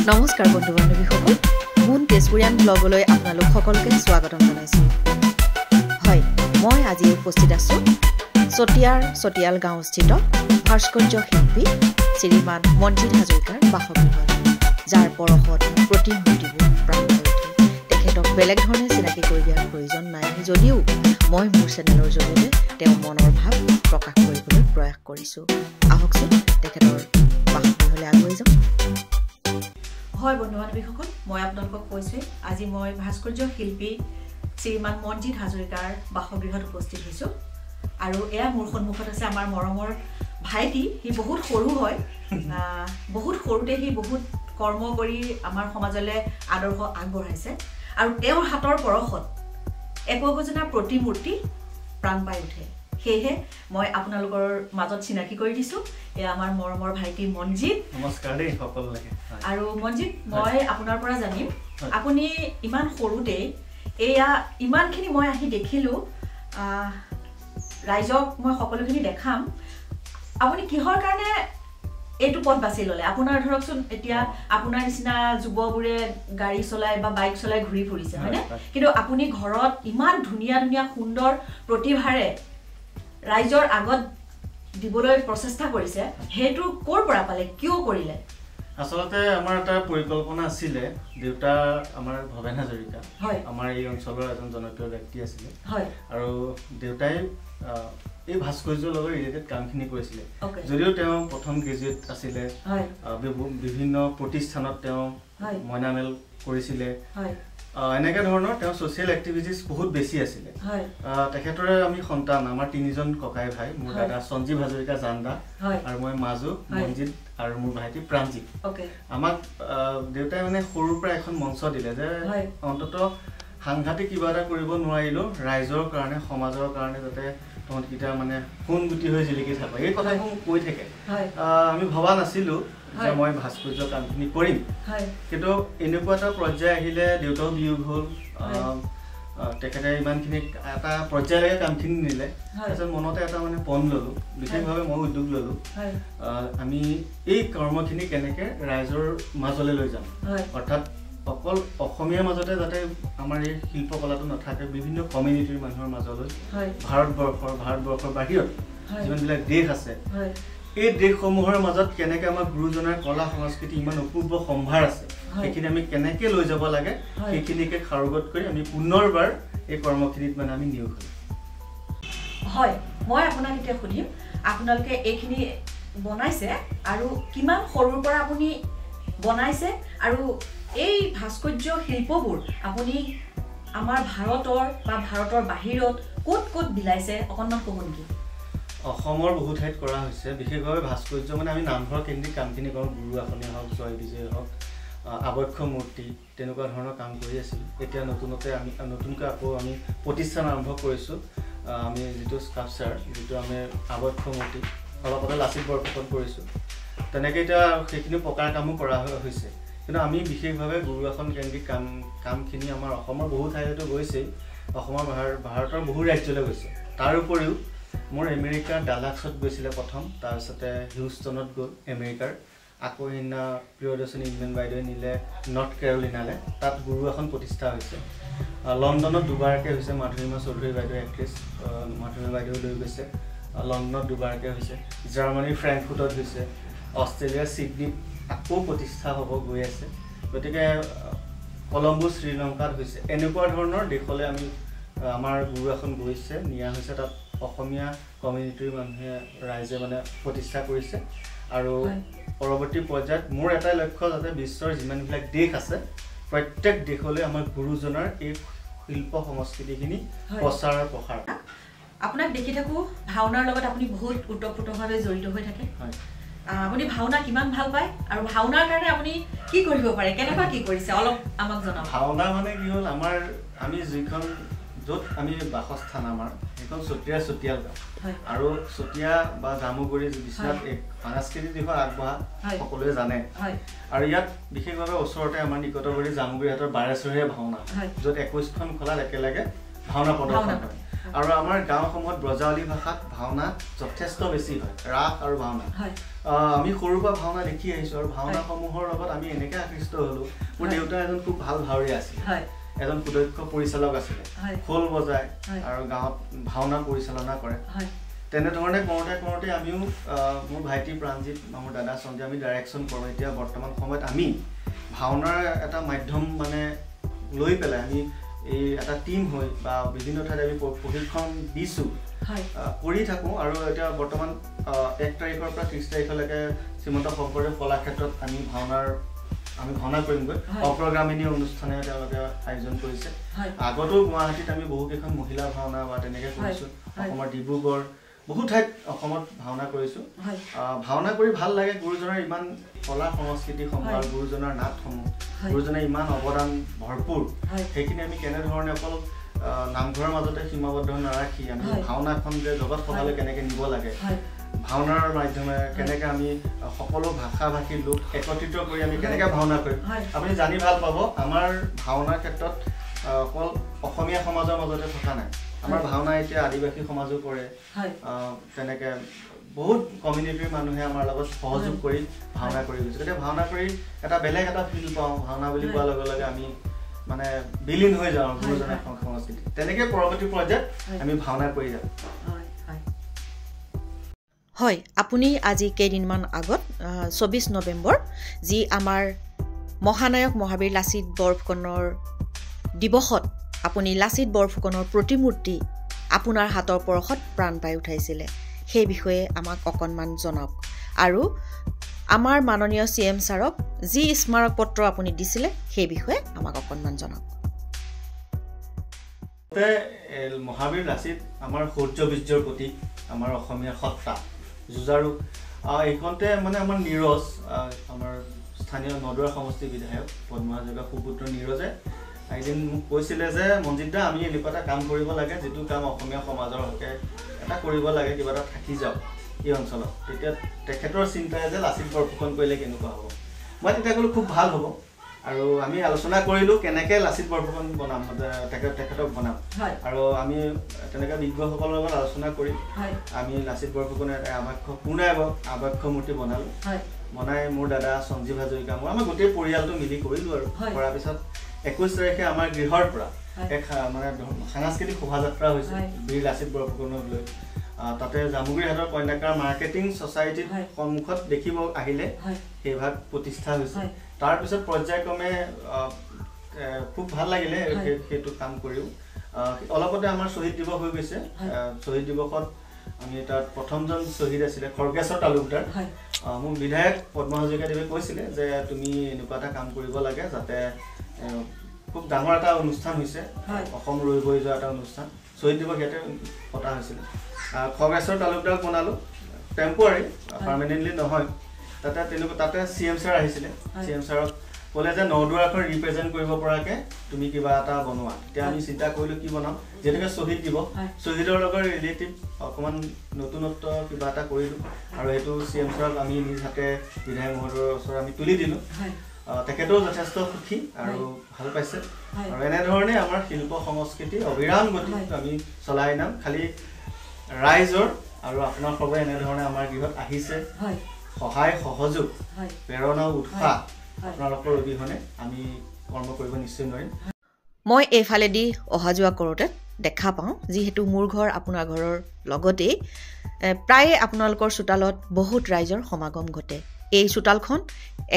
নমস্কাৰ বন্ধু বান্ধৱীসকল মুন তেজপুৰীয়ান ব্লগলৈ আপোনালোক সকলোকে স্বাগতম জনাইছোঁ। হয়, মই আজি উপস্থিত আছোঁ চতিয়াল গাঁওস্থিত ভাস্কৰ্য শিল্পী শ্ৰীমান মনজিৎ হাজৰিকাৰ বাসগৃহত, যাৰ পৰশত প্ৰতিমূৰ্তিবোৰ প্ৰাণ পাই উঠে। তেখেতক বেলেগ ধৰণে চিনাকি কৰি দিয়াৰ প্ৰয়োজন নাই, যদিও মই মোৰ চেনেলৰ জৰিয়তে তেওঁৰ মনৰ ভাৱ প্ৰকাশ কৰিবলৈ প্ৰয়াস কৰিছোঁ। আহকচোন তেখেতৰ বাসগৃহলৈ আগুৱাই যাওঁ। হয় বন্ধু বান্ধৱীসকল, মই আপোনালোকক কৈছোঁ আজি মই ভাস্কৰ্য শিল্পী শ্ৰীমান মনজিৎ হাজৰিকাৰ বাসগৃহত উপস্থিত হৈছোঁ। আৰু এয়া মোৰ সন্মুখত আছে আমাৰ মৰমৰ ভাইটি। সি বহুত সৰু হয়, বহুত সৰুতে সি বহুত কৰ্ম কৰি আমাৰ সমাজলৈ আদৰ্শ আগবঢ়াইছে, আৰু তেওঁৰ হাতৰ পৰশত একোজনা প্ৰতিমূৰ্তি প্ৰাণ পাই উঠে। সেয়েহে মই আপোনালোকৰ মাজত চিনাকি কৰি দিছোঁ, এয়া আমাৰ মৰমৰ ভাইটি মনজিৎ। নমস্কাৰ দেই সকলোকে। আৰু মনজিৎ, মই আপোনাৰ পৰা জানিম, আপুনি ইমান সৰুতে এয়া ইমানখিনি মই আহি দেখিলোঁ, ৰাইজক মই সকলোখিনি দেখাম, আপুনি কিহৰ কাৰণে এইটো পথ বাছি ল'লে? আপোনাৰ ধৰকচোন এতিয়া আপোনাৰ নিচিনা যুৱবোৰে গাড়ী চলাই বা বাইক চলাই ঘূৰি ফুৰিছে, হয়নে? কিন্তু আপুনি ঘৰত ইমান ধুনীয়া ধুনীয়া সুন্দৰ প্ৰতিভাৰে ৰাইজৰ আগত দিবলৈ প্ৰচেষ্টা কৰিছে, সেইটো ক'ৰ পৰা পালে, কিয় কৰিলে? আচলতে আমাৰ এটা পৰিকল্পনা আছিলে। দেউতা আমাৰ ভৱেন হাজৰিকা, আমাৰ এই অঞ্চলৰ এজন জনপ্ৰিয় ব্যক্তি আছিলে, আৰু দেউতাই এই ভাস্কৰ্যৰ লগত ৰিলেটেড কামখিনি কৰিছিলে। যদিও তেওঁ প্ৰথম গ্ৰেজুৱেট আছিলে, বিভিন্ন প্ৰতিষ্ঠানত তেওঁ মইনামেল কৰিছিলে, এনেকৈ ধৰণৰ তেওঁ ছ'চিয়েল এক্টিভিটিজ বহুত বেছি আছিলে। তেখেতৰে আমি সন্তান, আমাৰ তিনিজন ককাই ভাই, মোৰ দাদা সঞ্জীৱ হাজৰিকা জান্দা, আৰু মই মাজু মনজিৎ, আৰু মোৰ ভাইটি প্ৰাঞ্জিত। আমাক দেউতাই মানে সৰুৰ পৰা এখন মঞ্চ দিলে যে অন্ততঃ সাংঘাতিক কিবা এটা কৰিব নোৱাৰিলেও ৰাইজৰ কাৰণে, সমাজৰ কাৰণে যাতে তহঁতকেইটা মানে সোণগুটি হৈ জিলিকি থাকো, এই কথাবোৰ কৈ থাকে। আমি ভবা নাছিলোঁ যে মই ভাস্কৰ্য কামখিনি কৰিম, কিন্তু এনেকুৱা এটা পৰ্যায় আহিলে, দেউতাও বিয়োগ হ'ল, তেখেতে ইমানখিনি এটা পৰ্যায়লৈকে কামখিনি নিলে। তাৰপিছত মনতে এটা মানে পণ ল'লোঁ, বিশেষভাৱে মই উদ্যোগ ল'লোঁ, আমি এই কৰ্মখিনি কেনেকৈ ৰাইজৰ মাজলৈ লৈ যাম, অৰ্থাৎ অকল অসমীয়াৰ মাজতে যাতে আমাৰ এই শিল্পকলাটো নাথাকে, বিভিন্ন কমিউনিটিৰ মানুহৰ মাজলৈ, ভাৰতবৰ্ষৰ বাহিৰত যিমানবিলাক দেশ আছে, এই দেশসমূহৰ মাজত কেনেকৈ আমাৰ গুৰুজনাৰ কলা সংস্কৃতি ইমান অপূৰ্ব সম্ভাৰ আছে, সেইখিনি আমি কেনেকৈ লৈ যাব লাগে, সেইখিনিকে সাৰোগত কৰি আমি পুনৰবাৰ এই কৰ্মখিনিত মানে আমি নিয়োগ হ'লোঁ। হয়, মই আপোনাক এতিয়া সুধিম, আপোনালোকে এইখিনি বনাইছে আৰু কিমান সৰুৰ পৰা আপুনি বনাইছে, আৰু এই ভাস্কৰ্য শিল্পবোৰ আপুনি আমাৰ ভাৰতৰ বা ভাৰতৰ বাহিৰত ক'ত ক'ত বিলাইছে, অকণমান ক'ব নেকি? অসমৰ বহু ঠাইত কৰা হৈছে, বিশেষভাৱে ভাস্কৰ্য মানে আমি নামঘৰ কেন্দ্ৰিক কামখিনি কৰোঁ, গুৰু আসনে হওক, জয় বিজয় হওক, আৱক্ষ মূৰ্তি, তেনেকুৱা ধৰণৰ কাম কৰি আছিলোঁ। এতিয়া নতুনকৈ আকৌ আমি প্ৰতিষ্ঠান আৰম্ভ কৰিছোঁ, আমি যিটো স্কাল্পচাৰ, যিটো আমি আৱক্ষ মূৰ্তি অলপতে লাচিত বৰপথাৰত কৰিছোঁ, তেনেকৈ এতিয়া সেইখিনি পকাৰ কামো কৰা হৈছে। কিন্তু আমি বিশেষভাৱে গুৰু আসন কেন্দ্ৰিক কামখিনি আমাৰ অসমৰ বহু ঠাইতো গৈছেই, অসমৰ ভাৰতৰ বহু ৰাজ্যলৈ গৈছে। তাৰ উপৰিও মোৰ আমেৰিকাৰ ডালাক্সত গৈছিলে প্ৰথম, তাৰপিছতে হিউষ্টনত গ'ল আমেৰিকাৰ, আকৌ সেইদিনা প্ৰিয়দৰ্শিনী ইংলেণ্ড বাইদেৱে নিলে নৰ্থ কেৰলিনালৈ, তাত গুৰু আসন প্ৰতিষ্ঠা হৈছে। লণ্ডনত দুবাৰকৈ হৈছে, মাধুৰিমা চৌধুৰী বাইদেউ এক্ট্ৰেছ, মাধুৰিমা বাইদেউ লৈ গৈছে, লণ্ডনত দুবাৰকৈ হৈছে, জাৰ্মানীৰ ফ্ৰেংকফুৰ্টত হৈছে, অষ্ট্ৰেলিয়াৰ ছিডনীত আকৌ প্ৰতিষ্ঠা হ'ব গৈ আছে, গতিকে কলম্বো শ্ৰীলংকাত হৈছে। এনেকুৱা ধৰণৰ দেশলৈ আমি আমাৰ গুৰু আসন গৈছে, নিয়া হৈছে, তাত অসমীয়া কমিউনিটিৰ মানুহে, ৰাইজে মানে প্ৰতিষ্ঠা কৰিছে। আৰু পৰৱৰ্তী পৰ্যায়ত মোৰ এটাই লক্ষ্য, যাতে বিশ্বৰ যিমানবিলাক দেশ আছে প্ৰত্যেক দেশলৈ আমাৰ গুৰুজনাৰ এই শিল্প সংস্কৃতিখিনি প্ৰচাৰ আৰু প্ৰসাৰ। আপোনাক দেখি থাকোঁ ভাওনাৰ লগত আপুনি বহুত ওতঃপ্ৰোতভাৱে জড়িত হৈ থাকে। আপুনি ভাওনা কিমান ভাল পায়, আৰু ভাওনাৰ কাৰণে আপুনি কি কৰিব পাৰে, কেনেকুৱা কি কৰিছে, অলপ আমাক জনাওক। ভাওনা মানে কি হ'ল, আমি যিখন য'ত আমি বাসস্থান, আমাৰ সেইখন চতিয়াল গাঁও, আৰু চতিয়া বা জামুগুৰি বিশ্বনাথ এক সাংস্কৃতিক দিশত আগবঢ়া সকলোৱে জানে। আৰু ইয়াত বিশেষভাৱে ওচৰতে আমাৰ নিকটৱৰ্তী জামুগুৰিহাটৰ বাৰেচহৰীয়া ভাওনা, য'ত 21খন খোলাত একেলগে ভাওনা প্ৰদৰ্শন হয়। আৰু আমাৰ গাঁওসমূহত ব্ৰজাৱলী ভাষাত ভাওনা যথেষ্ট বেছি হয় ৰাস আৰু ভাওনা আমি সৰুৰ পৰা ভাওনা দেখি আহিছোঁ আৰু ভাওনাসমূহৰ লগত আমি এনেকৈ আকৃষ্ট হ'লোঁ মোৰ দেউতা এজন খুব ভাল ভাৱৰীয়া আছিল এজন সুদক্ষ পৰিচালক আছিলে খোল বজায় আৰু গাঁৱত ভাওনা পৰিচালনা কৰে তেনেধৰণে কৰোঁতে আমিও মোৰ ভাইটি প্ৰাণজিত মোৰ দাদা সঞ্জয় আমি ডাইৰেকশ্যন কৰোঁ এতিয়া বৰ্তমান সময়ত আমি ভাওনাৰ এটা মাধ্যম মানে লৈ পেলাই আমি এই এটা টিম হৈ বা বিভিন্ন ঠাইত আমি প্ৰশিক্ষণ দিছোঁ কৰি থাকোঁ আৰু এতিয়া বৰ্তমান 1 তাৰিখৰ পৰা 30 তাৰিখলৈকে শ্ৰীমন্ত শংকৰদেৱ কলাক্ষেত্ৰত আমি ভাওনা কৰিমগৈ অপ্ৰগ্ৰামিনী অনুষ্ঠানে তেওঁলোকে আয়োজন কৰিছে আগতো গুৱাহাটীত আমি বহুকেইখন মহিলা ভাওনা বা তেনেকৈ কৰিছোঁ অসমৰ ডিব্ৰুগড় বহু ঠাইত অসমত ভাওনা কৰিছোঁ ভাওনা কৰি ভাল লাগে গুৰুজনাৰ ইমান কলা সংস্কৃতিসমূহ আৰু গুৰুজনাৰ নাটসমূহ গুৰুজনাৰ ইমান অৱদান ভৰপূৰ সেইখিনি আমি কেনেধৰণে অকল নামঘৰৰ মাজতে সীমাবদ্ধ নাৰাখি আমি ভাওনাখন যে জগত সভালৈ কেনেকৈ নিব লাগে ভাওনাৰ মাধ্যমেৰে কেনেকৈ আমি সকলো ভাষা ভাষী লোক একত্ৰিত কৰি আমি কেনেকৈ ভাওনা কৰিম আপুনি জানি ভাল পাব আমাৰ ভাওনাৰ ক্ষেত্ৰত অকল অসমীয়া সমাজৰ মাজতে থকা নাই আমাৰ ভাওনা এতিয়া আদিবাসী সমাজো কৰে তেনেকৈ বহুত কমিউনিটিৰ মানুহে আমাৰ লগত সহযোগ কৰি ভাওনা কৰি গৈছে গতিকে ভাওনা কৰি এটা বেলেগ এটা ফিল পাওঁ ভাওনা বুলি কোৱাৰ লগে লগে আমি মানে বিলীন হৈ যাওঁ গুৰুজনাৰ সংস্কৃতি তেনেকৈ পৰৱৰ্তী পৰ্যায়ত আমি ভাওনা কৰি যাওঁ হয় আপুনি আজি কেইদিনমান আগত 24 নৱেম্বৰ যি আমাৰ মহানায়ক মহাবীৰ লাচিত বৰফুকনৰ দিৱসত আপুনি লাচিত বৰফুকনৰ প্ৰতিমূৰ্তি আপোনাৰ হাতৰ পৰশত প্ৰাণ পাই উঠাইছিলে সেই বিষয়ে আমাক অকণমান জনাওক আৰু আমাৰ মাননীয় CM ছাৰক যি স্মাৰক পত্ৰ আপুনি দিছিলে সেই বিষয়ে আমাক অকণমান জনাওক মহাবীৰ লাচিত আমাৰ শৌৰ্য বীৰ্যৰ প্ৰতীক আমাৰ অসমীয়া সত্তা যুঁজাৰু এইখনতে মানে আমাৰ নীৰজ আমাৰ স্থানীয় নদুৱাৰ সমষ্টিৰ বিধায়ক পদ্ম হাজৰিকাৰ সুপুত্ৰ নীৰজে এদিন মোক কৈছিলে যে মনজিত দা আমি এনেকুৱা এটা কাম কৰিব লাগে যিটো কাম অসমীয়া সমাজৰ হকে এটা কৰিব লাগে কিবা এটা থাকি যাওক এই অঞ্চলত তেতিয়া তেখেতৰ চিন্তাই যে লাচিত বৰফুকন কৰিলে কেনেকুৱা হ'ব মই তেতিয়া ক'লো খুব ভাল হ'ব আৰু আমি আলোচনা কৰিলোঁ কেনেকৈ লাচিত বৰফুকন বনাম তেখেতক বনাম আৰু আমি তেনেকৈ বিজ্ঞসকলৰ লগত আলোচনা কৰি আমি লাচিত বৰফুকনৰ এটা পূৰ্ণাংগ আৱক্ষ মূৰ্তি বনালোঁ বনাই মোৰ দাদা সঞ্জীৱ হাজৰিকা মই আমাৰ গোটেই পৰিয়ালটো মিলি কৰিলোঁ আৰু কৰাৰ পিছত 21 তাৰিখে আমাৰ গৃহৰ পৰা এক মানে সাংস্কৃতিক শোভাযাত্ৰা হৈছে বীৰ লাচিত বৰফুকনক লৈ তাতে জামুগুৰিহাটৰ কন্যাকাৰ মাৰ্কেটিং ছ'চাইটিৰ সন্মুখত দেখিব আহিলে সেইভাগ প্ৰতিষ্ঠা হৈছে তাৰপিছত পৰ্যায়ক্ৰমে খুব ভাল লাগিলে সেইটো কাম কৰিও অলপতে আমাৰ শ্বহীদ দিৱস হৈ গৈছে শ্বহীদ দিৱসত আমি তাত প্ৰথমজন শ্বহীদ আছিলে খৰ্গেশ্বৰ তালুকদাৰ মোক বিধায়ক পদ্ম হাজৰিকাদেৱে কৈছিলে যে তুমি এনেকুৱা এটা কাম কৰিব লাগে যাতে খুব ডাঙৰ এটা অনুষ্ঠান হৈছে অসম ৰৈ বৈ যোৱা এটা অনুষ্ঠান শ্বহীদ দিৱস ইয়াতে পতা হৈছিলে খৰ্গেশ্বৰ তালুকদাৰক বনালোঁ টেম্পৰাৰী পাৰ্মানেণ্টলি নহয় তাতে CM ছাৰ আহিছিলে CM ছাৰক ক'লে যে নদুৱাৰখন ৰিপ্ৰেজেণ্ট কৰিব পৰাকৈ তুমি কিবা এটা বনোৱা তেতিয়া আমি চিন্তা কৰিলোঁ কি বনাম যেনেকৈ শ্বহীদ দিৱস শ্বহীদৰ লগত ৰিলেটিভ অকণমান নতুনত্ব কিবা এটা কৰিলোঁ আৰু সেইটো CM ছাৰক আমি নিজ হাতে বিধায়ক মহোদয়ৰ ওচৰত আমি তুলি দিলোঁ তেখেতেও যথেষ্ট সুখী আৰু ভাল পাইছে আৰু এনেধৰণে আমাৰ শিল্প সংস্কৃতি অবিৰাম গতিত আমি চলাই নাম খালি ৰাইজৰ আৰু আপোনাৰ সবে এনেধৰণে আমাৰ গৃহত আহিছে সহায় সহযোগ প্ৰেৰণা উৎসাহ আপোনালোকৰ অবিহনে আমি কৰ্ম কৰিব নিশ্চয় নোৱাৰিম মই এইফালেদি অহা যোৱা কৰোঁতে দেখা পাওঁ যিহেতু মোৰ ঘৰ আপোনাৰ ঘৰৰ লগতেই প্ৰায়ে আপোনালোকৰ চোতালত বহুত ৰাইজৰ সমাগম ঘটে এই চোতালখন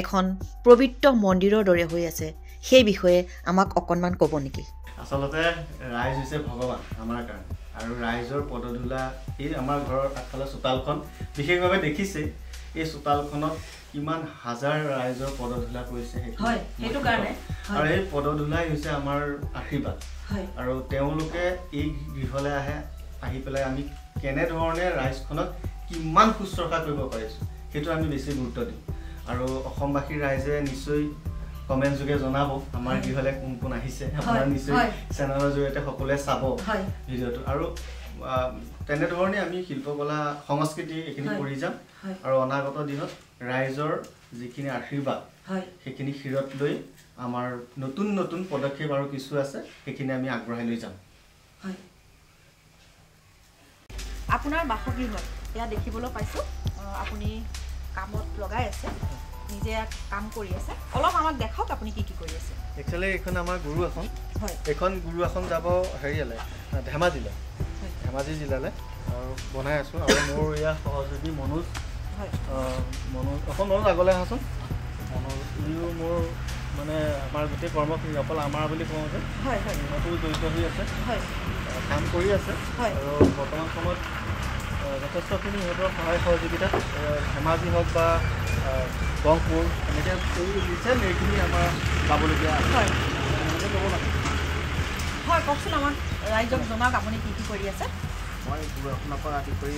এখন পবিত্ৰ মন্দিৰৰ দৰে হৈ আছে সেই বিষয়ে আমাক অকণমান ক'ব নেকি আচলতে ৰাইজ হৈছে ভগৱান আমাৰ কাৰণে আৰু ৰাইজৰ পদধূলা এই আমাৰ ঘৰৰ আগফালে চোতালখন বিশেষভাৱে দেখিছে এই চোতালখনত কিমান হাজাৰ ৰাইজৰ পদধূলা কৰিছে সেইটো কাৰণে আৰু এই পদধূলাই হৈছে আমাৰ আশীৰ্বাদ আৰু তেওঁলোকে এই গৃহলৈ আহি পেলাই আমি কেনেধৰণে ৰাইজখনক কিমান শুশ্ৰূষা কৰিব পাৰিছোঁ সেইটো আমি বেছি গুৰুত্ব দিওঁ আৰু অসমবাসীৰ ৰাইজে নিশ্চয় কমেণ্ট যোগে জনাব আমাৰ গৃহলৈ কোন কোন আহিছে আপোনাৰ নিশ্চয় চেনেলৰ জৰিয়তে সকলোৱে চাব ভিডিঅ'টো আৰু তেনেধৰণে আমি শিল্পকলা সংস্কৃতি এইখিনি কৰি যাম আৰু অনাগত দিনত ৰাইজৰ যিখিনি আশীৰ্বাদ সেইখিনি শিৰত লৈ আমাৰ নতুন নতুন পদক্ষেপ আৰু কিছু আছে সেইখিনি আমি আগবঢ়াই লৈ যাম আপোনাৰ বাসগৃহত এয়া দেখিবলৈ পাইছোঁ আপুনি কামত লগাই আছে নিজে কাম কৰি আছে অলপ আমাক দেখাওক আপুনি কি কি কৰি আছে একচুৱেলি এইখন আমাৰ গুৰু আসন হয় এইখন গুৰু আসন যাব হেৰিয়ালে ধেমাজি জিলালৈ আৰু বনাই আছোঁ আৰু মোৰ ইয়াৰ সহযোগী মনোজ হয় মনোজ আগলৈ আহাচোন মনোজ ইও মোৰ মানে আমাৰ গোটেই কৰ্মখিনি অকল আমাৰ বুলি কওঁ যে ইহঁতো জড়িত হৈ আছে কাম কৰি আছে আৰু বৰ্তমান সময়ত যথেষ্টখিনি সিহঁতৰ সহায় সহযোগিতা ধেমাজি হওক বা গহপুৰ এনেকৈ কৰি দিছে এইখিনি আমাৰ পাবলগীয়া হয় ক'ব লাগে হয় কওকচোন আমাক ৰাইজক জনাওক আপুনি কি কি কৰি আছে মই গুৰু আসনৰ পৰা আদি কৰি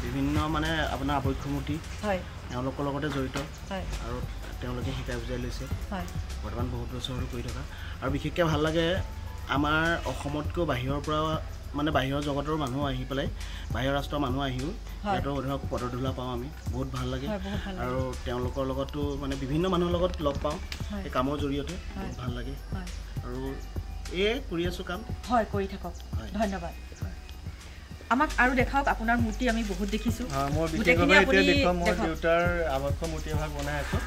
বিভিন্ন মানে আপোনাৰ আৱক্ষমূৰ্তি হয় তেওঁলোকৰ লগতে জড়িত হয় আৰু তেওঁলোকে শিকাই বুজাই লৈছে হয় বৰ্তমান বহুত বছৰ কৰি থকা আৰু বিশেষকৈ ভাল লাগে আমাৰ অসমতকৈ বাহিৰৰ পৰা মানে বাহিৰৰ জগতৰ মানুহ আহি পেলাই বাহিৰৰ ৰাষ্ট্ৰৰ মানুহ আহিও সিহঁতৰ ধৰক পদধূলা পাওঁ আমি বহুত ভাল লাগে আৰু তেওঁলোকৰ লগতো মানে বিভিন্ন মানুহৰ লগত লগ পাওঁ এই কামৰ জৰিয়তে বহুত ভাল লাগে আৰু এয়ে কৰি আছোঁ কাম হয় কৰি থাকক ধন্যবাদ আমাক আৰু দেখাওক আপোনাৰ মূৰ্তি আমি বহুত দেখিছোঁ মই বিশেষভাৱে এতিয়া দেখুৱাম মই দেউতাৰ আৱক্ষ মূৰ্তি এভাগ বনাই আছোঁ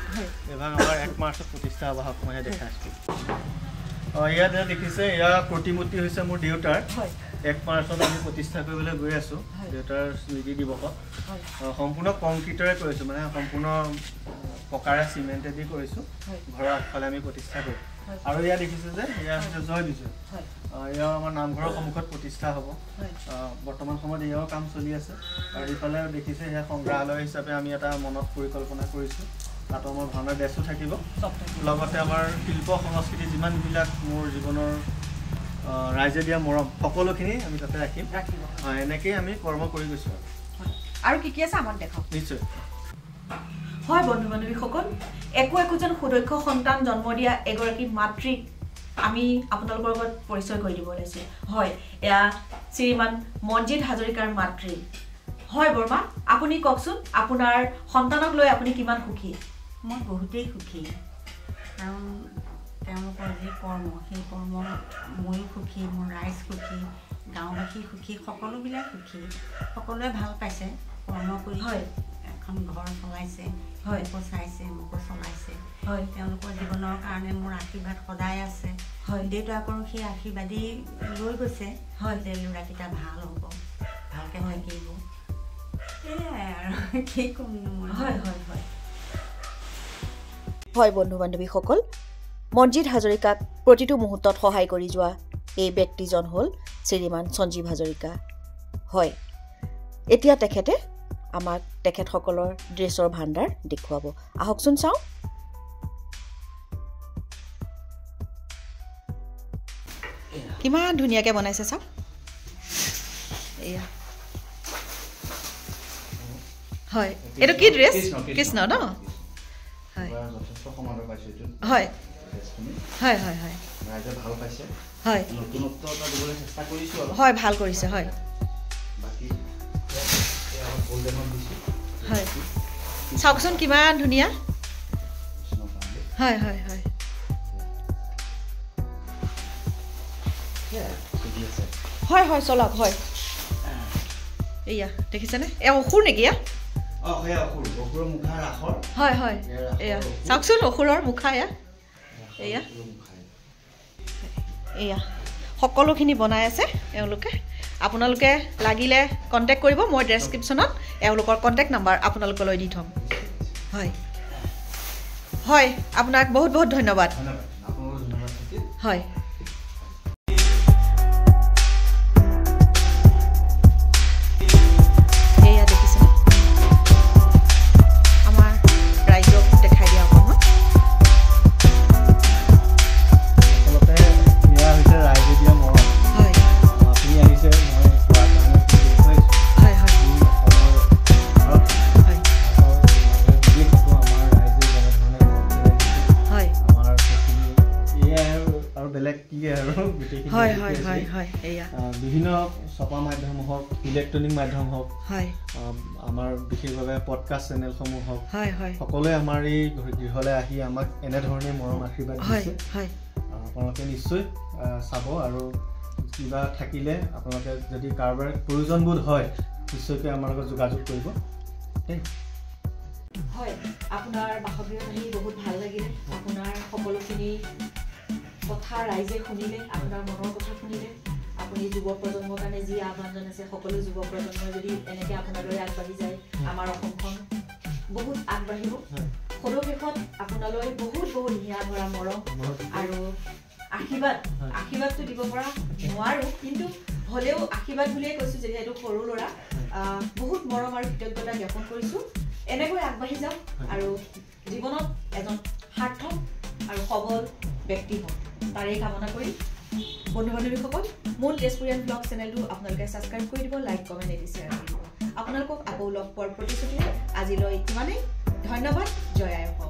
এভাগ আমাৰ 1 মাৰ্চত প্ৰতিষ্ঠা আবাহক মইহে দেখাই আছোঁ ইয়াত দেখিছে এয়া প্ৰতিমূৰ্তি হৈছে মোৰ দেউতাৰ 1 মাৰ্চত আমি প্ৰতিষ্ঠা কৰিবলৈ গৈ আছোঁ দেউতাৰ স্মৃতি দিৱসত সম্পূৰ্ণ কংক্ৰিটৰে কৰিছোঁ মানে সম্পূৰ্ণ পকাৰে চিমেণ্টেদি কৰিছোঁ ঘৰৰ আগফালে আমি প্ৰতিষ্ঠা কৰিম আৰু এয়া দেখিছোঁ যে এয়া হৈছে জয় বিজয় এয়াও আমাৰ নামঘৰৰ সন্মুখত প্ৰতিষ্ঠা হ'ব বৰ্তমান সময়ত এয়াও কাম চলি আছে আৰু ইফালে দেখিছে এয়া সংগ্ৰহালয় হিচাপে আমি এটা মনত পৰিকল্পনা কৰিছোঁ তাতো আমাৰ ভাওনাৰ ড্ৰেছো থাকিব লগতে আমাৰ শিল্প সংস্কৃতি যিমানবিলাক মোৰ জীৱনৰ ৰাইজে দিয়া মৰম সকলোখিনি আমি তাতে ৰাখিম এনেকেই আমি কৰ্ম কৰি গৈছোঁ আৰু কি কি আছে আমাক দেখাওক নিশ্চয় হয় বন্ধু বান্ধৱীসকল একোজন সুদক্ষ সন্তান জন্ম দিয়া এগৰাকী মাতৃক আমি আপোনালোকৰ লগত পৰিচয় কৰি দিব ওলাইছোঁ হয় এয়া শ্ৰীমান মনজিৎ হাজৰিকাৰ মাতৃ হয় বৰ্মা আপুনি কওকচোন আপোনাৰ সন্তানক লৈ আপুনি কিমান সুখী মই বহুতেই সুখী কাৰণ তেওঁলোকৰ যি কৰ্ম সেই কৰ্মত ময়ো সুখী মোৰ ৰাইজ সুখী গাঁওবাসী সুখী সকলোবিলাক সুখী সকলোৱে ভাল পাইছে কৰ্ম কৰি হয় এখন ঘৰ চলাইছে হয় মোকো চাইছে মোকো চলাইছে হয় তেওঁলোকৰ জীৱনৰ কাৰণে মোৰ আশীৰ্বাদ সদায় আছে হয় দেউতাকৰ সেই আশীৰ্বাদী লৈ গৈছে হয় যে ল'ৰাকেইটা ভাল হ'ব ভালকৈ থাকিব সেয়াই আৰু কি ক'ম মই হয় হয় হয় হয় বন্ধু বান্ধৱীসকল মনজিৎ হাজৰিকাক প্ৰতিটো মুহূৰ্তত সহায় কৰি যোৱা এই ব্যক্তিজন হ'ল শ্ৰীমান সঞ্জীৱ হাজৰিকা হয় এতিয়া তেখেতে আমাক তেখেতসকলৰ ড্ৰেছৰ ভাণ্ডাৰ দেখুৱাব আহকচোন চাওঁ কিমান ধুনীয়াকৈ বনাইছে চাওক এয়া হয় এইটো কি ড্ৰেছ কৃষ্ণ ন হয় হয় হয় হয় হয় ৰাইজে ভাল পাইছে হয় নতুনত্ব এটা দিবলৈ চেষ্টা কৰিছোঁ আৰু হয় ভাল কৰিছে হয় বাকী হয় চাওকচোন কিমান ধুনীয়া হয় হয় হয় হয় হয় চলক হয় এয়া দেখিছেনে এয়া অসুৰ নেকি হয় হয় এয়া চাওকচোন অসুৰৰ মুখা এয়া এয়া এয়া সকলোখিনি বনাই আছে এওঁলোকে আপোনালোকে লাগিলে কণ্টেক্ট কৰিব মই ডেছক্ৰিপশ্যনত এওঁলোকৰ কণ্টেক্ট নাম্বাৰ আপোনালোকলৈ দি থ'ম হয় হয় আপোনাক বহুত বহুত ধন্যবাদ হয় এয়া দেখিছেনে আমাৰ ৰাইজক দেখাই দিয়া অকণমান আচলতে এয়া হৈছে ৰাইজে দিয়া মৰম হয় আপুনি আহিছে মই কোৱাৰ কাৰণে হয় হয় হয় হয় হয় হয় এয়া বিভিন্ন ছপা মাধ্যম হওক ইলেক্ট্ৰনিক মাধ্যম হওক হয় আমাৰ বিশেষভাৱে পডকাষ্ট চেনেলসমূহ হওক হয় হয় সকলোৱে আমাৰ এই গৃহলৈ আহি আমাক এনেধৰণে মৰম আশীৰ্বাদ দিছে আপোনালোকে নিশ্চয় চাব আৰু কিবা থাকিলে আপোনালোকে যদি কাৰোবাৰ প্ৰয়োজনবোধ হয় নিশ্চয়কৈ আমাৰ লগত যোগাযোগ কৰিব দেই হয় আপোনাৰ বাসগৃহত আহি বহুত ভাল লাগিলে আপোনাৰ সকলোখিনি কথা ৰাইজে শুনিলে আপোনাৰ মনৰ কথা শুনিলে আপুনি যুৱ প্ৰজন্মৰ কাৰণে যি আহ্বান জনাইছে সকলো যুৱ প্ৰজন্মই যদি এনেকৈ আপোনাৰ দৰে আগবাঢ়ি যায় আমাৰ অসমখন বহুত আগবাঢ়িব সৰুশেষত আপোনালৈ বহুত বহুত হিয়া ভৰা মৰম আৰু আশীৰ্বাদটো দিব পৰা নোৱাৰো কিন্তু হলেও আশীৰ্বাদ বুলিয়ে কৈছো যিহেতু সৰু ল'ৰা বহুত মৰম আৰু কৃতজ্ঞতা জ্ঞাপন কৰিছো এনেকৈ আগবাঢ়ি যাওক আৰু জীৱনত এজন সাৰ্থক আৰু সবল ব্যক্তি হওক তাৰে কামনা কৰি বন্ধু বান্ধৱীসকল মোৰ তেজপুৰীয়ান ব্লগ চেনেলটো আপোনালোকে ছাবস্ক্ৰাইব কৰি দিব লাইক কমেণ্ট এডি শ্বেয়াৰ কৰিব আপোনালোকক আকৌ লগ পোৱাৰ প্ৰতিশ্ৰুতিৰে আজিলৈ ইমানেই ধন্যবাদ জয় আই অসম